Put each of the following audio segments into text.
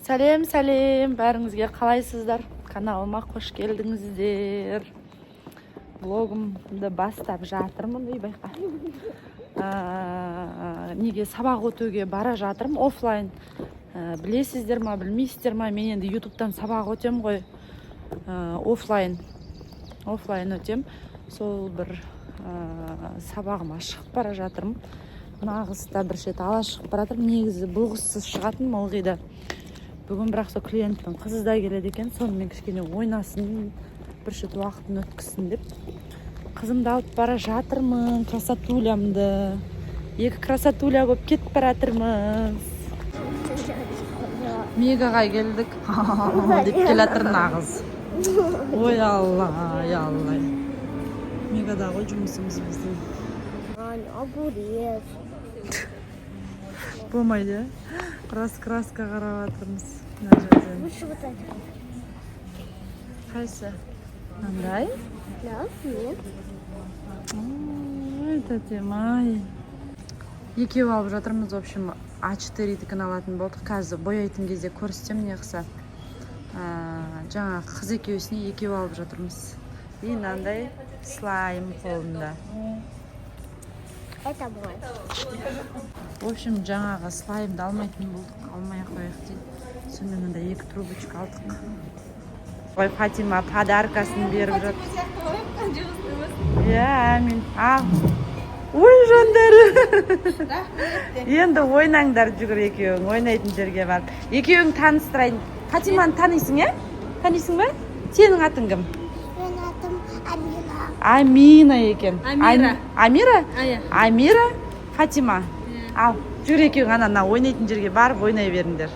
Сәлем, бәріңізге қалайсыздар? Каналыма қош келдіңіздер. Блогымды бастап жатырмын, байқа. Неге сабақ өтуге бара жатырмын, офлайн. Білесіздер ма, білмейсіздер ма, мен енді ютубтан сабақ өтем ғой, офлайн өтем. Сол бір сабағыма шығып бара жатырмын. Нағызда бір шет ала шығып бара жатырмын. Негізі бұлғызсыз шығатын ылғида. Бүгін бірақ сол клиенттің қызы да келеді екен, сонымен кішкене ойнасын, бір шет уақытын өткізсін деп. Қызымды алып бара жатырмын, красотулямды. Екі красотуля болып кетіп бара жатырмыз. Мегаға келдік деп келе жатыр нағыз. Ой алла. Мегада ғой жұмысымыз біздің. Болмайды, краска қарап жатырмыз. Қайсы? Қандай? Ой, тәтем-ай. Екеу алып жатырмыз, в общем, А4-дікін алатын болдық. Қазір бояйтын кезде көрсетем не қыса. Жаңа қыз екеуісіне екеу алып жатырмыз. И мынандай слайм қолында. Это мой. В общем, жаңағы слаймды алмайтын болдық, алмай қояйық дейді. Сонымен мынандай екі трубочка алдық. Ой, Фатима подаркасын беріп жатыр. Әмин. Ой, жандары. Енді ойнаңдар жүгір екеуің, ойнайтын жерге барып. Екеуің таныстырайын. Фатиманы танисың, е? Танисың ба? Сенің атың кім? Менің атым Амира. Амина екен. Амира? Амира, Фатима. Ал, жүр екеуің ана ойнайтын жерге барып ойнай беріңдер.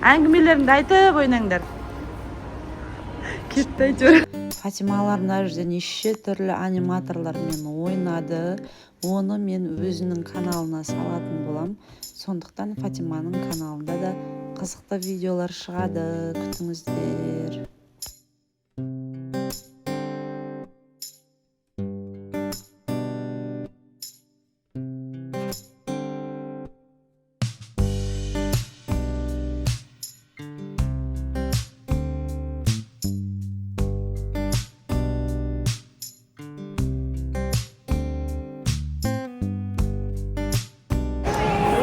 Әңгімелеріңді айтып ойнаңдар. Кетті әйтеуір. Фатималар мына жерде неше түрлі аниматорлармен ойнады. Оны мен өзінің каналына салатын болам. Сондықтан Фатиманың каналында да қызықты видеолар шығады. Күтіңіздер.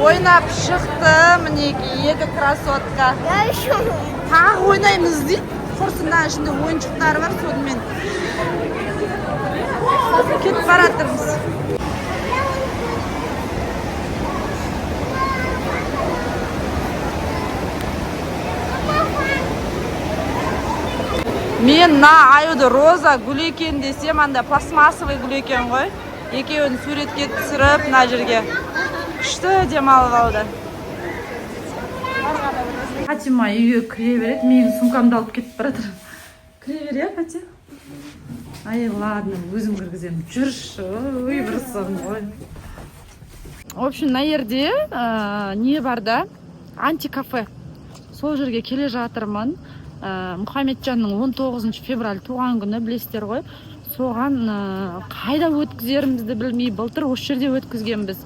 Ойнап шықты, мінеки, екі красотка. Я еще. Тағы ойнаймыз дейді. Құрсында ішінде ойыншықтары бар, сонымен кетіп баратырмыз. Мен аюды роза гүл екен десем, анда пластмассовый гүл екен ғой. Екеуін суретке түсіріп, мына жерге күшті демалып алды. Фатима үйге кіре береді, менің сумкамды алып кетіп баратыр. Кіре бер, Фати? Ай, ладно, өзім кіргізем. Жүрші, ой, бірсің ғой. В общем, на жерде не бар да? Антикафе. Сол жерге келе жатырмын. Мұхамеджанның 19 февраль туған күні, білесіздер ғой. Соған қайда өткізерімізді білмей, былтыр осы жерде өткізгенбіз.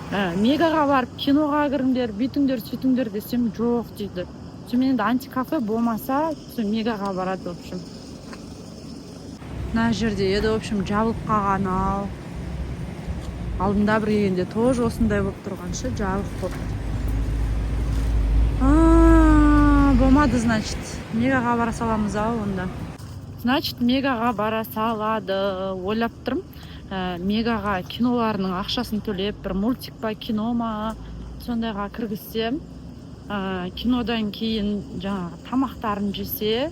Мегаға барып киноға кіріңдер, бүйтіңдер, сөйтіңдер десем, жоқ дейді. Сонымен енді антикафе болмаса, мегаға барады, в общем. Мына жерде еді, в общем, жабылып қалған ал. Алдында бір егенде тоже осындай болып тұрғаншы, жабық болып. Болмады, значит. Мегаға бара саламыз ау онда. Значит, мегаға бара салады. Ойлап тұрмын. Мегаға киноларының ақшасын төлеп, бір мультик па, кино ма, сондайға кіргізсем, кинодан кейін жаңағы тамақтарын жесе,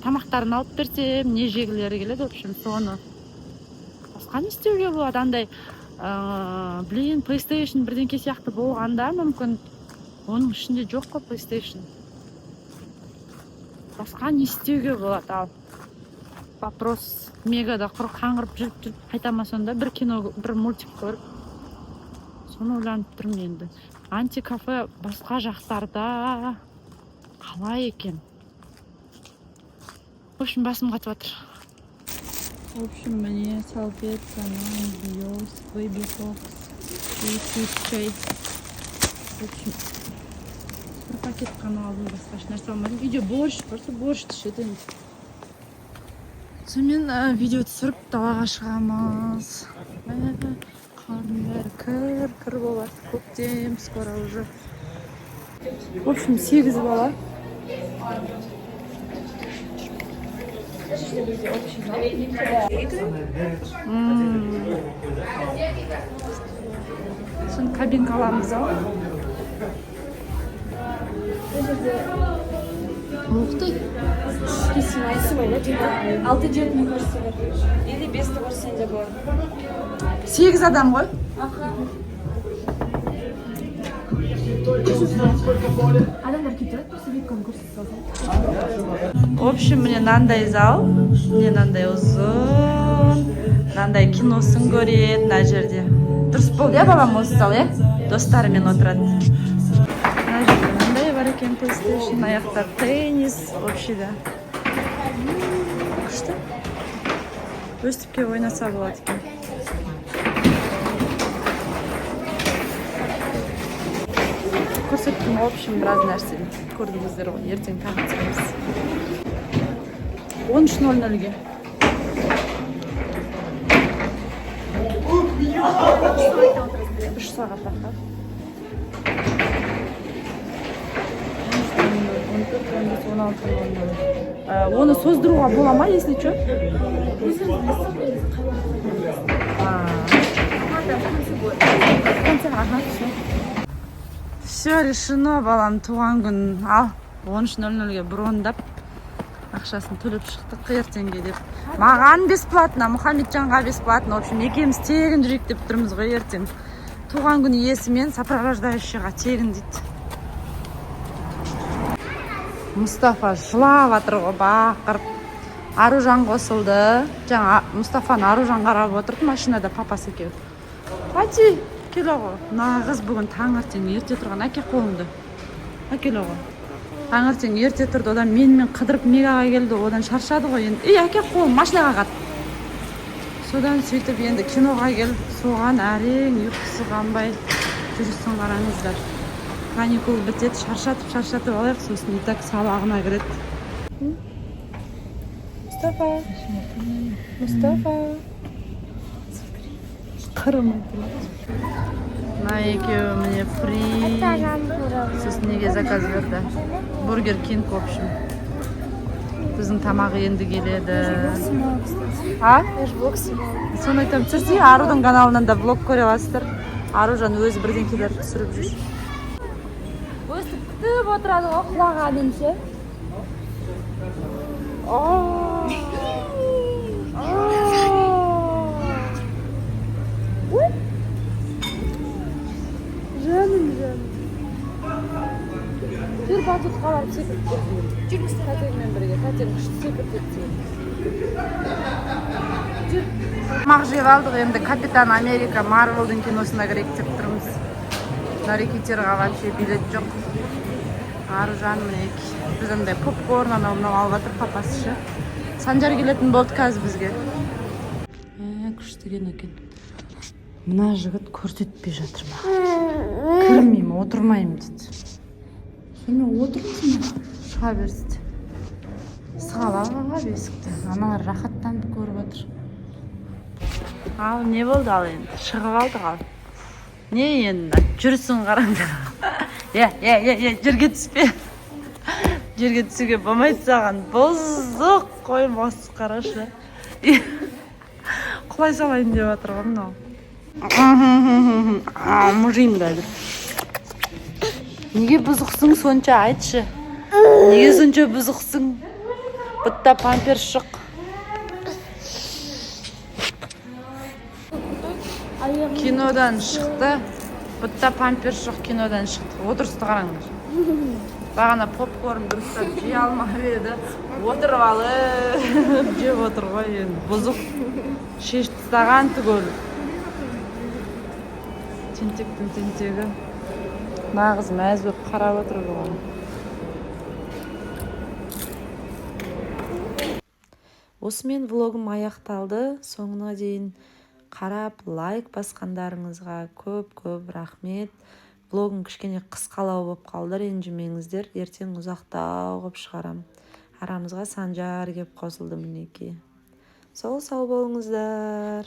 тамақтарын алып берсем, не жегілері келеді, в общем, соны. Басқа не істеуге болады, андай, PlayStation бірдеңке сияқты болғанда, мүмкін, оның ішінде жоқ қой PlayStation. Басқа не істеуге болады, ал. Вопрос мегада құр қаңғырып жүріп қайтама сонда бір кино, бір мультик көріп. Соны ойланып тұрмын енді. Антикафе басқа жақтарда қалай екен? В общем, басым қатып жатыр. В общем, мне салфетка, нан, бьёс, бэби фокс, и чай. Bir paket qana aldım, басқа еш нәрсе алмадым. Үйде борщ барса борщты ішеді. Сонымен видео түсіріп далаға шығамыз. Қардың бәрі кір болады. Көктем скоро уже. В общем, 8 бала. Şimdi kabinka alamыз ау. Ух ты! 6-7 көрсе или 5 көрсең де болады. 8 адам ғой. Адамдар кетеді, себебін көрсетіп салсам. В общем, мынандай зал, мынандай ұзын, мынандай киносын көреді мына жерде. Дұрыс болды, балам, осы зал, достарымен отырады. Мына жерде мынандай бар екен, PlayStation, аяқтар теннис, вообще да. Күшті. Өстіпке ойнаса болады екен. Көрсеттім, в общем, біраз нәрсе көрдіңіздер ғой, ертең таңертеңіз. 13:00-ге. Үш сағат ақыр. 16:00. Оны создыруға бола ма, если что? Все решено, балам, туған күн. Ал, 13:00-ге брондап, ақшасын төлеп шықтық ертеңге деп. Маған бесплатно, Мұхамеджанға бесплатно. В общем, екеуміз тегін жүрейік деп тұрмыз ғой ертең. Туған күн иесімен сопровождающийға тегін дейді. Мұстафа жылап жатыр ғой, бақырып. Аружан қосылды. Жаңа Мұстафаны Аружан қарап отырды машинада, папасы екеуі. Хати, келе ғой. Нағыз бүгін таңертең ерте тұрған, әке қолыңды. Әкеле ғой. Таңертең ерте тұрды, одан менімен қыдырып Мегаға келді, одан шаршады ғой енді. Әке қолым машинаға қат. Содан сөйтіп енді киноға келіп, соған әрең ұйқысы қанбай жүрісін қараңыздар. Каникул бітеді, шаршатып алайық, сосын и так сабағына кіреді. Мұстафа. Қырым айтылады. Мына екеуі міне фри. Сосын неге заказ берді? Бургер Кинг, в общем. Біздің тамақ енді келеді. Соны айтам, түсірсе, Арудың каналынан да влог көре аласыздар. Аружан өзі бірдеңкелерді түсіріп жүр. Өстіп күтіп отырады ғой, құлағанынша. Жаным. Жүр батутқа барып секіріп кетті. Жүрміз Катермен бірге, Катер күшті секіріп кетті. Жүр. Тамақ жеп алдық, енді Капитан Америка Марвелдің киносына кірейік деп тұрмыз. На рекетерға вообще билет жоқ. Аружан мінекі. Біз андай попкорн анау алып жатыр папасы ше. Санжар келетін болды қазір бізге. Күшті кен екен. Мына жігіт көрсетпей жатыр ма? Кірмеймін, отырмайым дейді. Сонымен отырмысың ба? Шыға берсі. Сығалаға бесікті. Аналар рахаттанып көріп отыр. Ал, не болды ал енді? Шығып алды қал. Не енді? Жүрісін қараңдар. Жерге түспе. Жерге түсуге болмайды саған. Бұзық қоймасы қарашы. Құлай салайын деп жатыр ғой мынау. Мұжим қазір. Неге бұзықсың сонша, айтшы. Неге сонша бұзықсың? Бұтта памперс шық. Кинодан шықты. Бұтта памперс шық кинодан шықты. Отырысты қараңдар. Бағана попкорн дұрыстап жей алмап еді. Отырып алып жеп отыр ғой енді. Бұзық шеш тастаған түгел. Тентектің тентегі. Нағыз мәз болып қарап отыр бұған. Осымен влогым аяқталды. Соңына дейін қарап лайк басқандарыңызға көп рахмет. блогым кішкене қысқалау болып қалды, ренжімеңіздер. Ертең ұзақтау қылып шығарам. Арамызға Санжар кеп қосылды мінекей. Сау болыңыздар.